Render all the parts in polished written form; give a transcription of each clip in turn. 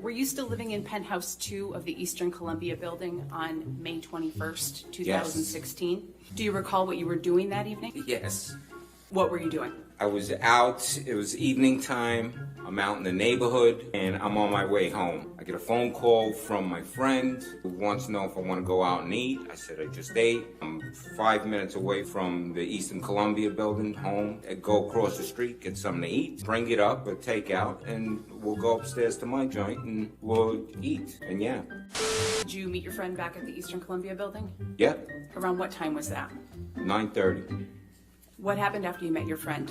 Were you still living in penthouse 2 of the Eastern Columbia building on May 21st, 2016? Yes. Do you recall what you were doing that evening? Yes. What were you doing? I was out, it was evening time, I'm out in the neighborhood, and I'm on my way home. I get a phone call from my friend who wants to know if I want to go out and eat. I said I just ate. I'm 5 minutes away from the Eastern Columbia building, home. I go across the street, get something to eat, bring it up, or take out, and we'll go upstairs to my joint and we'll eat, and yeah. Did you meet your friend back at the Eastern Columbia building? Yeah. Around what time was that? 9:30. What happened after you met your friend?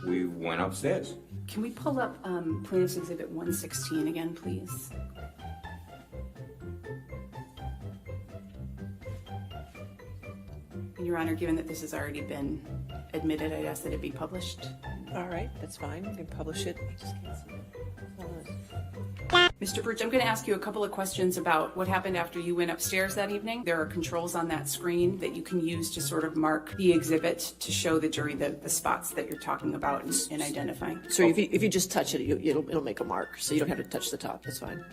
We went upstairs. Can we pull up Plaintiff's Exhibit 116 again, please? Your Honor, given that this has already been admitted, I'd ask that it be published. All right, that's fine. You can publish it. I just can't see it. Mr. Birch, I'm going to ask you a couple of questions about what happened after you went upstairs that evening. There are controls on that screen that you can use to sort of mark the exhibit to show the jury the spots that you're talking about and identifying. So if you just touch it, it'll make a mark, so you don't have to touch the top. That's fine.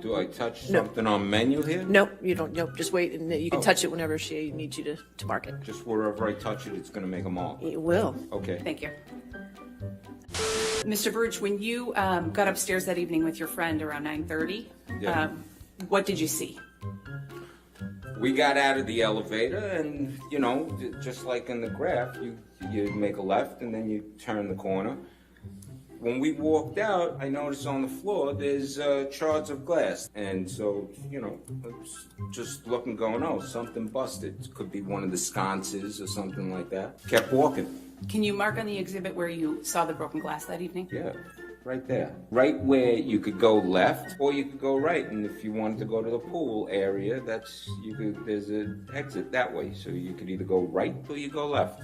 Do I touch something on menu here? No, you don't. No, just wait, and you can touch it whenever she needs you to mark it. Just wherever I touch it, it's going to make a mark? It will. Okay. Thank you. Mr. Birch, when you got upstairs that evening with your friend around 9:30, Yeah. What did you see? We got out of the elevator and, you know, just like in the graph, you make a left and then you turn the corner. When we walked out, I noticed on the floor there's shards of glass. And so, you know, I was just looking going, oh, something busted. It could be one of the sconces or something like that. Kept walking. Can you mark on the exhibit where you saw the broken glass that evening? Yeah, right there. Right where you could go left or you could go right. And if you wanted to go to the pool area, there's an exit that way. So you could either go right or you go left.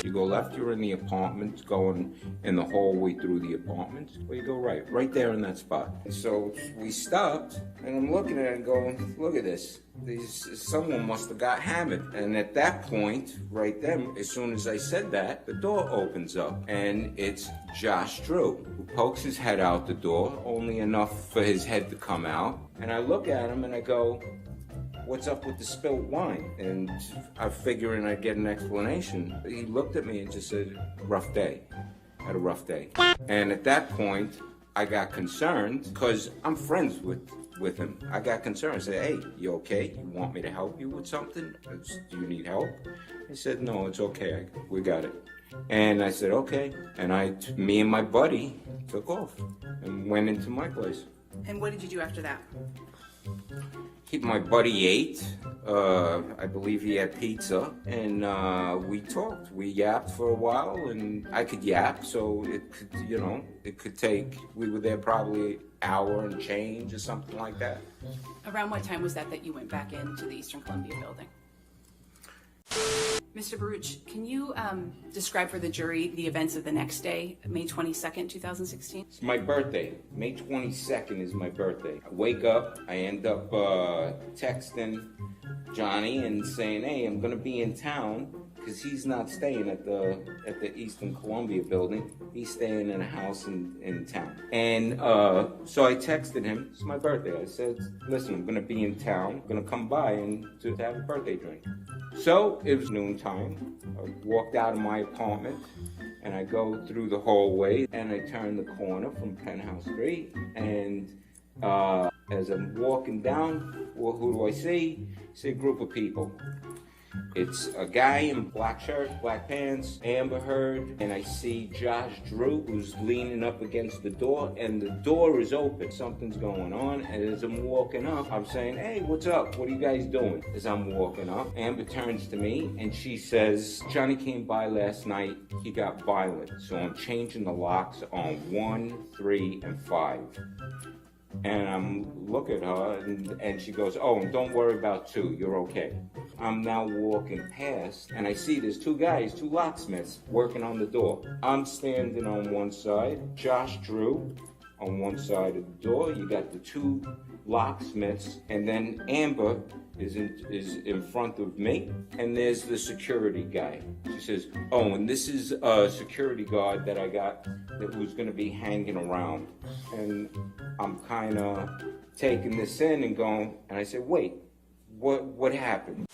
You go left, you're in the apartment, going in the hallway through the apartment, or you go right there in that spot. And so we stopped, and I'm looking at it and going, look at this. Someone must have got hammered. And at that point, right then, as soon as I said that, the door opens up, and it's Josh Drew, who pokes his head out the door, only enough for his head to come out. And I look at him and I go, what's up with the spilled wine? And I figured I'd get an explanation. He looked at me and just said, rough day. Had a rough day. And at that point, I got concerned because I'm friends with him. I got concerned. I said, hey, you okay? You want me to help you with something? Do you need help? He said, no, it's okay. We got it. And I said, okay. And me and my buddy took off and went into my place. And what did you do after that? My buddy ate. I believe he had pizza, and we talked. We yapped for a while, and I could yap, so it could take. We were there probably an hour and change or something like that. Around what time was that you went back into the Eastern Columbia building? Mr. Baruch, can you describe for the jury the events of the next day, May 22nd, 2016? It's my birthday. May 22nd is my birthday. I wake up, I end up texting Johnny and saying, hey, I'm going to be in town, because he's not staying at the Eastern Columbia building. He's staying in a house in town. And so I texted him, it's my birthday. I said, listen, I'm going to be in town. I'm going to come by and to have a birthday drink. So it was noontime. I walked out of my apartment and I go through the hallway and I turn the corner from Penthouse 3. And as I'm walking down, well, who do I see? I see a group of people. It's a guy in black shirt, black pants, Amber Heard, and I see Josh Drew, who's leaning up against the door, and the door is open. Something's going on, and as I'm walking up, I'm saying, hey, what's up? What are you guys doing? As I'm walking up, Amber turns to me, and she says, Johnny came by last night. He got violent, so I'm changing the locks on 1, 3, and 5. And I'm looking at her, and she goes, oh, and don't worry about 2, you're okay. I'm now walking past, and I see there's 2 guys, 2 locksmiths, working on the door. I'm standing on one side, Josh Drew on one side of the door. You got the 2 locksmiths, and then Amber is in front of me, and there's the security guy. She says, "Oh, and this is a security guard that I got that was going to be hanging around." And I'm kind of taking this in and going, and I said, "Wait, what happened?"